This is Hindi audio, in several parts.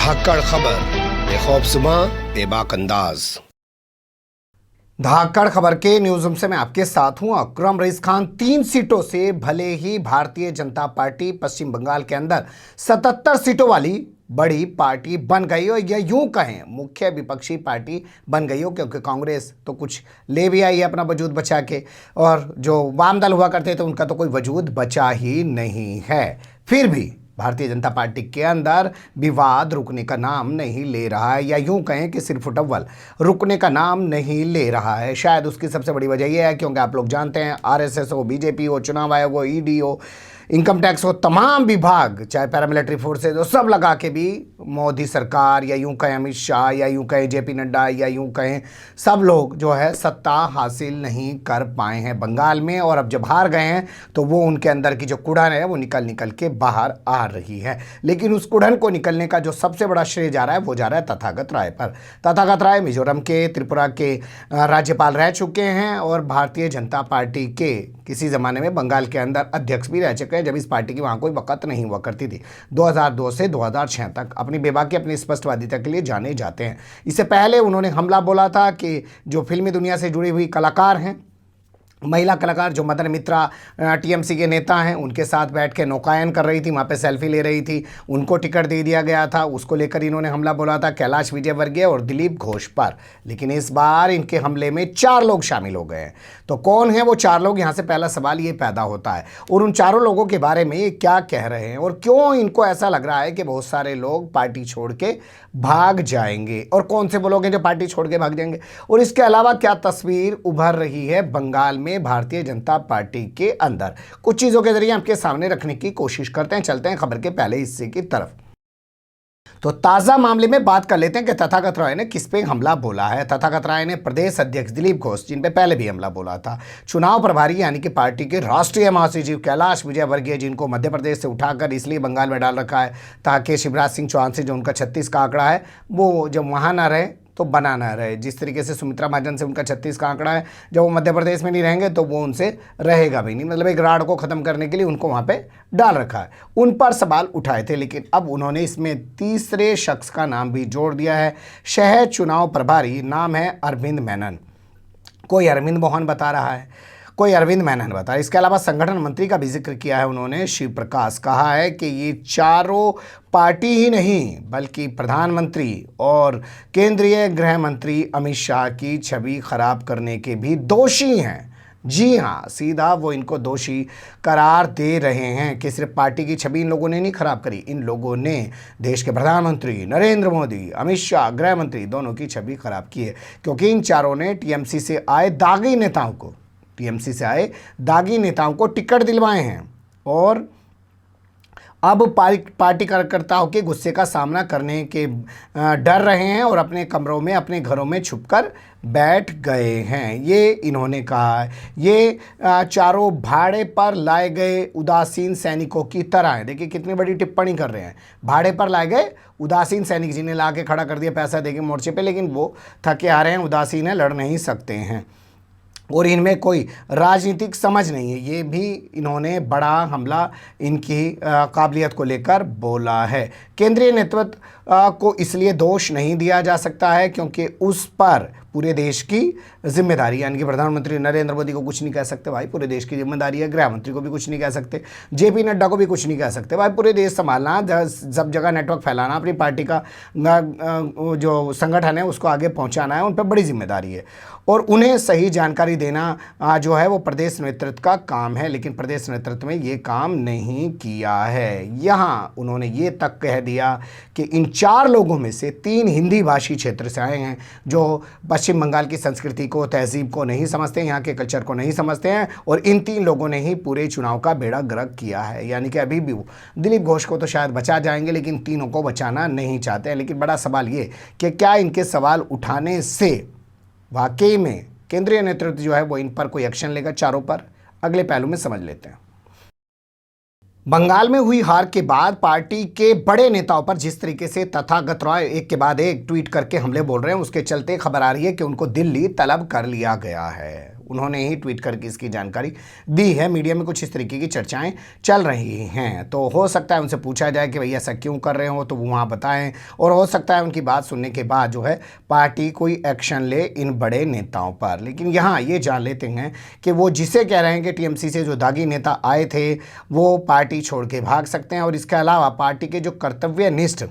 धाकड़ खबर, बेखौफसुमा बेबाक अंदाज। धाकड़ खबर के न्यूज रूम से मैं आपके साथ हूं अकरम रईस खान। 3 सीटों से भले ही भारतीय जनता पार्टी पश्चिम बंगाल के अंदर 77 सीटों वाली बड़ी पार्टी बन गई हो, या यूं कहें मुख्य विपक्षी पार्टी बन गई हो, क्योंकि कांग्रेस तो कुछ ले भी आई है अपना वजूद बचा के, और जो वाम दल हुआ करते थे उनका तो कोई वजूद बचा ही नहीं है। फिर भी भारतीय जनता पार्टी के अंदर विवाद रुकने का नाम नहीं ले रहा है, या यूं कहें कि सिर्फ अव्वल रुकने का नाम नहीं ले रहा है। शायद उसकी सबसे बड़ी वजह यह है क्योंकि आप लोग जानते हैं आरएसएस हो, बीजेपी हो, चुनाव आयोग हो, ईडी हो, इनकम टैक्स हो, तमाम विभाग चाहे पैरामिलिट्री फोर्सेज हो, सब लगा के भी मोदी सरकार, या यूं कहें अमित शाह, या यूं कहें जेपी नड्डा, या यूं कहें सब लोग जो है सत्ता हासिल नहीं कर पाए हैं बंगाल में। और अब जब हार गए हैं तो वो उनके अंदर की जो कुड़न है वो निकल निकल के बाहर आ रही है। लेकिन उस कुड़न को निकलने का जो सबसे बड़ा श्रेय जा रहा है वो जा रहा है तथागत राय पर। तथागत राय मिजोरम के, त्रिपुरा के राज्यपाल रह चुके हैं और भारतीय जनता पार्टी के किसी ज़माने में बंगाल के अंदर अध्यक्ष भी रह चुके हैं, जब इस पार्टी की वहाँ कोई वक़्त नहीं हुआ करती थी। 2002 से 2006 तक अपनी बेबाकी, अपनी स्पष्टवादिता के लिए जाने जाते हैं। इससे पहले उन्होंने हमला बोला था कि जो फिल्मी दुनिया से जुड़ी हुई कलाकार हैं, महिला कलाकार जो मदन मित्रा टीएमसी के नेता हैं, उनके साथ बैठ के नौकायन कर रही थी, वहाँ पे सेल्फी ले रही थी, उनको टिकट दे दिया गया था। उसको लेकर इन्होंने हमला बोला था कैलाश विजयवर्गीय और दिलीप घोष पर। लेकिन इस बार इनके हमले में 4 लोग शामिल हो गए हैं। तो कौन है वो 4 लोग? यहाँ से पहला सवाल ये पैदा होता है। और उन 4 लोगों के बारे में ये क्या कह रहे हैं और क्यों इनको ऐसा लग रहा है कि बहुत सारे लोग पार्टी छोड़ के भाग जाएंगे, और कौन से वो लोग हैं जो पार्टी छोड़ के भाग जाएंगे, और इसके अलावा क्या तस्वीर उभर रही है बंगाल में भारतीय जनता पार्टी के अंदर, कुछ चीज़ों के जरिए आपके सामने रखने की कोशिश करते हैं। चलते हैं खबर के पहले हिस्से की तरफ। तो ताज़ा मामले में बात कर लेते हैं कि तथागत राय ने किस पे हमला बोला है। तथागत राय ने प्रदेश अध्यक्ष दिलीप घोष, जिन पे पहले भी हमला बोला था, चुनाव प्रभारी यानी कि पार्टी के राष्ट्रीय महासचिव कैलाश विजयवर्गीय, जिनको मध्य प्रदेश से उठाकर इसलिए बंगाल में डाल रखा है ताकि शिवराज सिंह चौहान से जो उनका 36 का आंकड़ा है वो जब वहाँ ना रहे तो बना ना रहे। जिस तरीके से सुमित्रा महाजन से उनका 36 का आंकड़ा है, जब वो मध्य प्रदेश में नहीं रहेंगे तो वो उनसे रहेगा भी नहीं। मतलब एक राड़ को ख़त्म करने के लिए उनको वहाँ पे डाल रखा है। उन पर सवाल उठाए थे, लेकिन अब उन्होंने इसमें तीसरे शख्स का नाम भी जोड़ दिया है। शहर चुनाव प्रभारी नाम है अरविंद मेनन। कोई अरविंद मोहन बता रहा है, कोई अरविंद मेनन बता रहा है। इसके अलावा संगठन मंत्री का भी जिक्र किया है उन्होंने, शिव प्रकाश। कहा है कि ये चारों पार्टी ही नहीं बल्कि प्रधानमंत्री और केंद्रीय गृह मंत्री अमित शाह की छवि खराब करने के भी दोषी हैं। जी हाँ, सीधा वो इनको दोषी करार दे रहे हैं कि सिर्फ पार्टी की छवि इन लोगों ने नहीं खराब करी, इन लोगों ने देश के प्रधानमंत्री नरेंद्र मोदी, अमित शाह गृह मंत्री, दोनों की छवि खराब की है। क्योंकि इन चारों ने टीएमसी से आए दागी नेताओं को टिकट दिलवाए हैं, और अब पार्टी कार्यकर्ताओं के गुस्से का सामना करने के डर रहे हैं और अपने कमरों में, अपने घरों में छुपकर बैठ गए हैं। ये इन्होंने कहा है। ये चारों भाड़े पर लाए गए उदासीन सैनिकों की तरह है। देखिए कितनी बड़ी टिप्पणी कर रहे हैं। भाड़े पर लाए गए उदासीन सैनिक, जिन्हें ला के खड़ा कर दिया पैसा देके मोर्चे पे, लेकिन वो थके आ रहे हैं, उदासीन है, लड़ नहीं सकते हैं, और इनमें कोई राजनीतिक समझ नहीं है। ये भी इन्होंने बड़ा हमला इनकी काबिलियत को लेकर बोला है। केंद्रीय नेतृत्व को इसलिए दोष नहीं दिया जा सकता है क्योंकि उस पर पूरे देश की जिम्मेदारी, यानी कि प्रधानमंत्री नरेंद्र मोदी को कुछ नहीं कह सकते, भाई पूरे देश की जिम्मेदारी है। गृह मंत्री को भी कुछ नहीं कह सकते, जेपी नड्डा को भी कुछ नहीं कह सकते, भाई पूरे देश संभालना, सब जगह नेटवर्क फैलाना, अपनी पार्टी का जो संगठन है उसको आगे पहुंचाना है, उन पर बड़ी जिम्मेदारी है। और उन्हें सही जानकारी देना जो है वो प्रदेश नेतृत्व का काम है, लेकिन प्रदेश नेतृत्व में ये काम नहीं किया है। यहाँ उन्होंने ये तक कह दिया कि इन 4 लोगों में से 3 हिंदी भाषी क्षेत्र से आए हैं, जो पश्चिम बंगाल की संस्कृति को, तहजीब को नहीं समझते, यहाँ के कल्चर को नहीं समझते हैं, और इन 3 लोगों ने ही पूरे चुनाव का बेड़ा गर्क किया है। यानी कि अभी भी दिलीप घोष को तो शायद बचा जाएंगे, लेकिन तीनों को बचाना नहीं चाहते हैं। लेकिन बड़ा सवाल ये कि क्या इनके सवाल उठाने से वाकई में केंद्रीय नेतृत्व जो है वो इन पर कोई एक्शन लेगा, चारों पर? अगले पहलू में समझ लेते हैं। बंगाल में हुई हार के बाद पार्टी के बड़े नेताओं पर जिस तरीके से तथागत रॉय एक के बाद एक ट्वीट करके हमले बोल रहे हैं, उसके चलते खबर आ रही है कि उनको दिल्ली तलब कर लिया गया है। उन्होंने ही ट्वीट करके इसकी जानकारी दी है। मीडिया में कुछ इस तरीके की चर्चाएं चल रही हैं, तो हो सकता है उनसे पूछा जाए कि भैया ऐसा क्यों कर रहे हो, तो वो वहाँ बताएं। और हो सकता है उनकी बात सुनने के बाद जो है पार्टी कोई एक्शन ले इन बड़े नेताओं पर। लेकिन यहाँ ये जान लेते हैं कि वो जिसे कह रहे हैं कि टीएमसी से जो दागी नेता आए थे वो पार्टी छोड़ के भाग सकते हैं। और इसके अलावा पार्टी के जो कर्तव्यनिष्ठ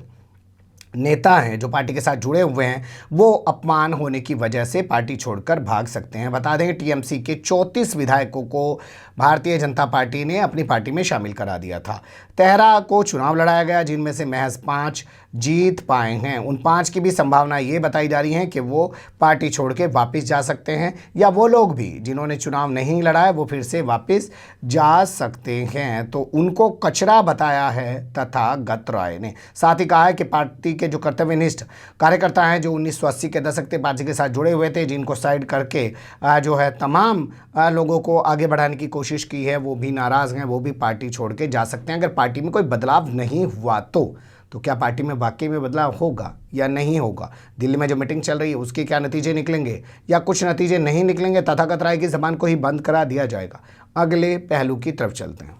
नेता हैं जो पार्टी के साथ जुड़े हुए हैं वो अपमान होने की वजह से पार्टी छोड़कर भाग सकते हैं। बता दें टीएमसी के 34 विधायकों को भारतीय जनता पार्टी ने अपनी पार्टी में शामिल करा दिया था। 13 को चुनाव लड़ाया गया, जिनमें से महज 5 जीत पाए हैं। उन 5 की भी संभावना ये बताई जा रही है कि वो पार्टी छोड़ के वापस जा सकते हैं, या वो लोग भी जिन्होंने चुनाव नहीं लड़ाया वो फिर से वापस जा सकते हैं। तो उनको कचरा बताया है तथागत रॉय ने। साथ ही कहा है कि पार्टी के जो कर्तव्यनिष्ठ कार्यकर्ता हैं जो 1980 के दशक से पार्टी के साथ जुड़े हुए थे, जिनको साइड करके जो है तमाम लोगों को आगे बढ़ाने की कोशिश की है, वो भी नाराज़ हैं, वो भी पार्टी छोड़ के जा सकते हैं। अगर पार्टी में कोई बदलाव नहीं हुआ तो क्या पार्टी में वाकई में बदलाव होगा या नहीं होगा? दिल्ली में जो मीटिंग चल रही है उसके क्या नतीजे निकलेंगे, या कुछ नतीजे नहीं निकलेंगे, तथागत राय की जबान को ही बंद करा दिया जाएगा? अगले पहलू की तरफ चलते हैं।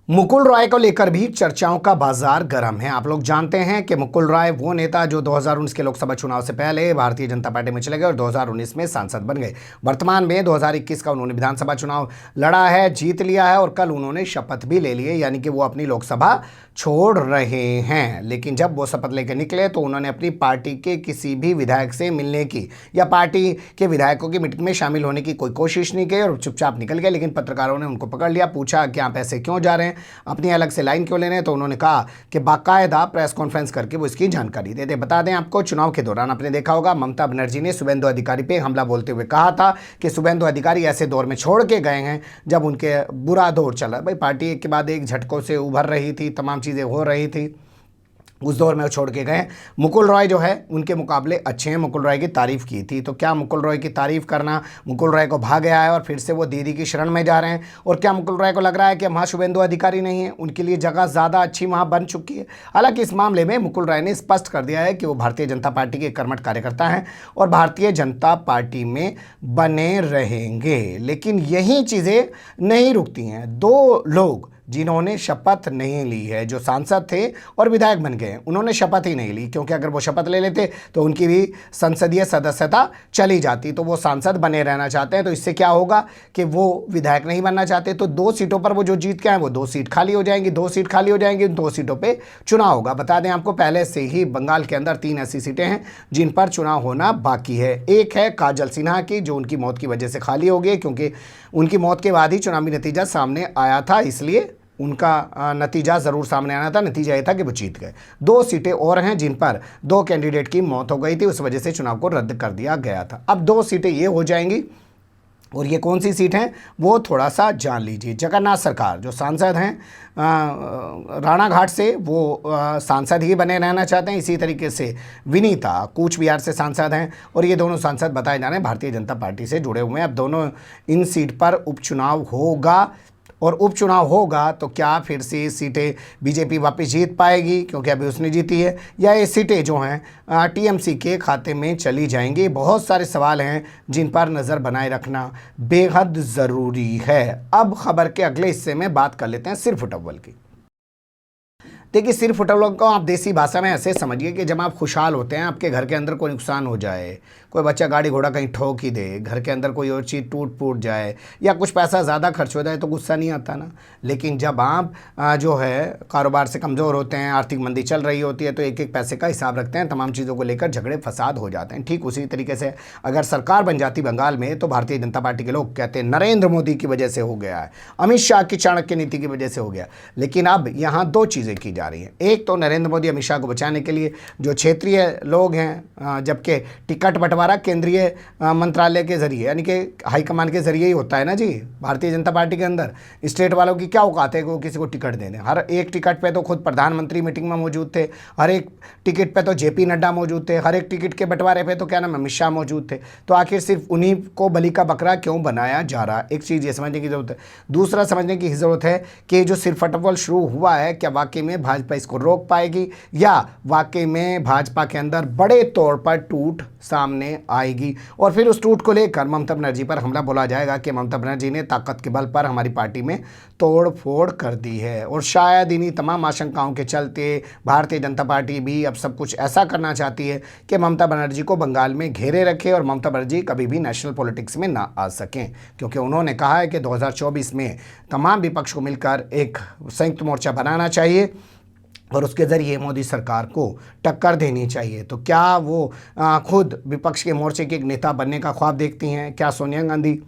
मुकुल रॉय को लेकर भी चर्चाओं का बाजार गर्म है। आप लोग जानते हैं कि मुकुल रॉय वो नेता जो 2019 के लोकसभा चुनाव से पहले भारतीय जनता पार्टी में चले गए और 2019 में सांसद बन गए। वर्तमान में 2021 का उन्होंने विधानसभा चुनाव लड़ा है, जीत लिया है और कल उन्होंने शपथ भी ले ली है, यानी कि वो अपनी लोकसभा छोड़ रहे हैं। लेकिन जब वो शपथ लेकर निकले तो उन्होंने अपनी पार्टी के किसी भी विधायक से मिलने की या पार्टी के विधायकों की मीटिंग में शामिल होने की कोई कोशिश नहीं की और चुपचाप निकल गए। लेकिन पत्रकारों ने उनको पकड़ लिया, पूछा कि आप ऐसे क्यों जा रहे हैं, अपनी अलग से लाइन क्यों ले रहे हैं? तो उन्होंने कहा कि बाकायदा प्रेस कॉन्फ्रेंस करके वो इसकी जानकारी देते। बता दें आपको, चुनाव के दौरान आपने देखा होगा ममता बनर्जी ने शुभेंदु अधिकारी पे हमला बोलते हुए कहा था कि शुभेंदु अधिकारी ऐसे दौर में छोड़ के गए हैं जब उनके बुरा दौर चला। भाई पार्टी एक के बाद एक झटकों से उभर रही थी, तमाम चीज़ें हो रही थी, उस दौर में वो छोड़ के गए। मुकुल रॉय जो है उनके मुकाबले अच्छे हैं, मुकुल रॉय की तारीफ़ की थी। तो क्या मुकुल रॉय की तारीफ़ करना मुकुल रॉय को भाग गया है और फिर से वो दीदी की शरण में जा रहे हैं? और क्या मुकुल रॉय को लग रहा है कि वहाँ शुभेंदु अधिकारी नहीं है, उनके लिए जगह ज़्यादा अच्छी वहाँ बन चुकी है? हालांकि इस मामले में मुकुल रॉय ने स्पष्ट कर दिया है कि वो भारतीय जनता पार्टी के कर्मठ कार्यकर्ता हैं और भारतीय जनता पार्टी में बने रहेंगे। लेकिन यही चीज़ें नहीं रुकती हैं। 2 लोग जिन्होंने शपथ नहीं ली है, जो सांसद थे और विधायक बन गए, उन्होंने शपथ ही नहीं ली, क्योंकि अगर वो शपथ ले लेते तो उनकी भी संसदीय सदस्यता चली जाती। तो वो सांसद बने रहना चाहते हैं, तो इससे क्या होगा कि वो विधायक नहीं बनना चाहते। तो 2 सीटों पर वो जो जीत के आए वो 2 सीट खाली हो जाएंगी, 2 सीट खाली हो जाएंगी, उन 2 सीटों पर चुनाव होगा। बता दें आपको, पहले से ही बंगाल के अंदर 3 ऐसी सीटें हैं जिन पर चुनाव होना बाकी है। एक है काजल सिन्हा की, जो उनकी मौत की वजह से खाली हो गई, क्योंकि उनकी मौत के बाद ही चुनावी नतीजा सामने आया था, इसलिए उनका नतीजा ज़रूर सामने आना था। नतीजा ये था कि वो जीत गए। 2 सीटें और हैं जिन पर 2 कैंडिडेट की मौत हो गई थी, उस वजह से चुनाव को रद्द कर दिया गया था। अब 2 सीटें ये हो जाएंगी, और ये कौन सी सीट हैं वो थोड़ा सा जान लीजिए। जगन्नाथ सरकार जो सांसद हैं राणाघाट से, वो सांसद ही बने रहना चाहते हैं। इसी तरीके से विनीता कूच बिहार से सांसद हैं, और ये दोनों सांसद बताए जा रहे हैं भारतीय जनता पार्टी से जुड़े हुए हैं। अब दोनों इन सीट पर उपचुनाव होगा, और उपचुनाव होगा तो क्या फिर से ये सीटें बीजेपी वापस जीत पाएगी, क्योंकि अभी उसने जीती है, या ये सीटें जो हैं टीएमसी के खाते में चली जाएंगी? बहुत सारे सवाल हैं जिन पर नज़र बनाए रखना बेहद ज़रूरी है। अब खबर के अगले हिस्से में बात कर लेते हैं सिरफुट अव्वल की। देखिए, सिरफुट अव्वल को आप देसी भाषा में ऐसे समझिए कि जब आप खुशहाल होते हैं, आपके घर के अंदर कोई नुकसान हो जाए, कोई बच्चा गाड़ी घोड़ा कहीं ठोक ही दे, घर के अंदर कोई और चीज़ टूट फूट जाए, या कुछ पैसा ज़्यादा खर्च हो जाए, तो गुस्सा नहीं आता ना। लेकिन जब आप जो है कारोबार से कमज़ोर होते हैं, आर्थिक मंदी चल रही होती है, तो एक एक पैसे का हिसाब रखते हैं, तमाम चीज़ों को लेकर झगड़े फसाद हो जाते हैं। ठीक उसी तरीके से अगर सरकार बन जाती बंगाल में, तो भारतीय जनता पार्टी के लोग कहते हैं नरेंद्र मोदी की वजह से हो गया है, अमित शाह की चाणक्य नीति की वजह से हो गया। लेकिन अब यहाँ 2 चीज़ें की जा रही हैं। एक तो नरेंद्र मोदी अमित शाह को बचाने के लिए जो क्षेत्रीय लोग हैं, जबकि टिकट बंटवारा बंटवारा केंद्रीय मंत्रालय के जरिए यानी कि हाईकमान के जरिए ही होता है ना जी। भारतीय जनता पार्टी के अंदर स्टेट वालों की क्या औकात है कि वो किसी को टिकट दे दें। हर एक टिकट पे तो खुद प्रधानमंत्री मीटिंग में मौजूद थे, हर एक टिकट पे तो जेपी नड्डा मौजूद थे, हर एक टिकट के बंटवारे पे तो क्या नाम अमित शाह मौजूद थे। तो आखिर सिर्फ उन्हीं को बलि का बकरा क्यों बनाया जा रहा है, एक चीज़ ये समझने की जरूरत है। दूसरा समझने की जरूरत है कि जो सिरफटवल शुरू हुआ है, क्या वाकई में भाजपा इसको रोक पाएगी या वाकई में भाजपा के अंदर बड़े तौर पर टूट सामने आएगी और फिर उस टूट को लेकर ममता बनर्जी पर हमला बोला जाएगा कि ममता बनर्जी ने ताकत के बल पर हमारी पार्टी में तोड़ फोड़ कर दी है। और शायद इन्हीं तमाम आशंकाओं के चलते भारतीय जनता पार्टी भी अब सब कुछ ऐसा करना चाहती है कि ममता बनर्जी को बंगाल में घेरे रखे और ममता बनर्जी कभी भी नेशनल पॉलिटिक्स में ना आ सकें, क्योंकि उन्होंने कहा है कि 2024 में तमाम विपक्ष को मिलकर एक संयुक्त मोर्चा बनाना चाहिए और उसके ज़रिए मोदी सरकार को टक्कर देनी चाहिए। तो क्या वो खुद विपक्ष के मोर्चे के एक नेता बनने का ख्वाब देखती हैं? क्या सोनिया गांधी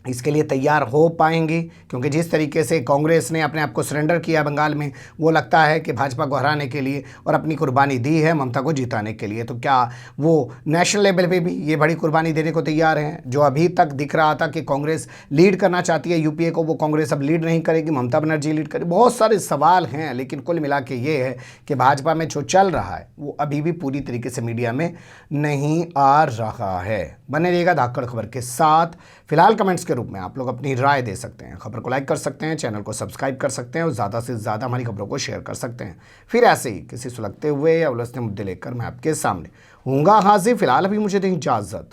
इसके लिए तैयार हो पाएंगी? क्योंकि जिस तरीके से कांग्रेस ने अपने आप को सरेंडर किया बंगाल में, वो लगता है कि भाजपा को हराने के लिए और अपनी कुर्बानी दी है ममता को जिताने के लिए। तो क्या वो नेशनल लेवल पे भी ये बड़ी कुर्बानी देने को तैयार हैं? जो अभी तक दिख रहा था कि कांग्रेस लीड करना चाहती है यूपीए को, वो कांग्रेस अब लीड नहीं करेगी, ममता बनर्जी लीड करेगी। बहुत सारे सवाल हैं, लेकिन कुल मिला के ये है कि भाजपा में जो चल रहा है वो अभी भी पूरी तरीके से मीडिया में नहीं आ रहा है। बने रहिएगा धाकड़ खबर के साथ। फिलहाल कमेंट्स के रूप में आप लोग अपनी राय दे सकते हैं, खबर को लाइक कर सकते हैं, चैनल को सब्सक्राइब कर सकते हैं और ज़्यादा से ज़्यादा हमारी खबरों को शेयर कर सकते हैं। फिर ऐसे ही किसी सुलगते हुए या उलझते मुद्दे लेकर मैं आपके सामने हूँगा हाजिर। फिलहाल अभी मुझे दें इजाज़त।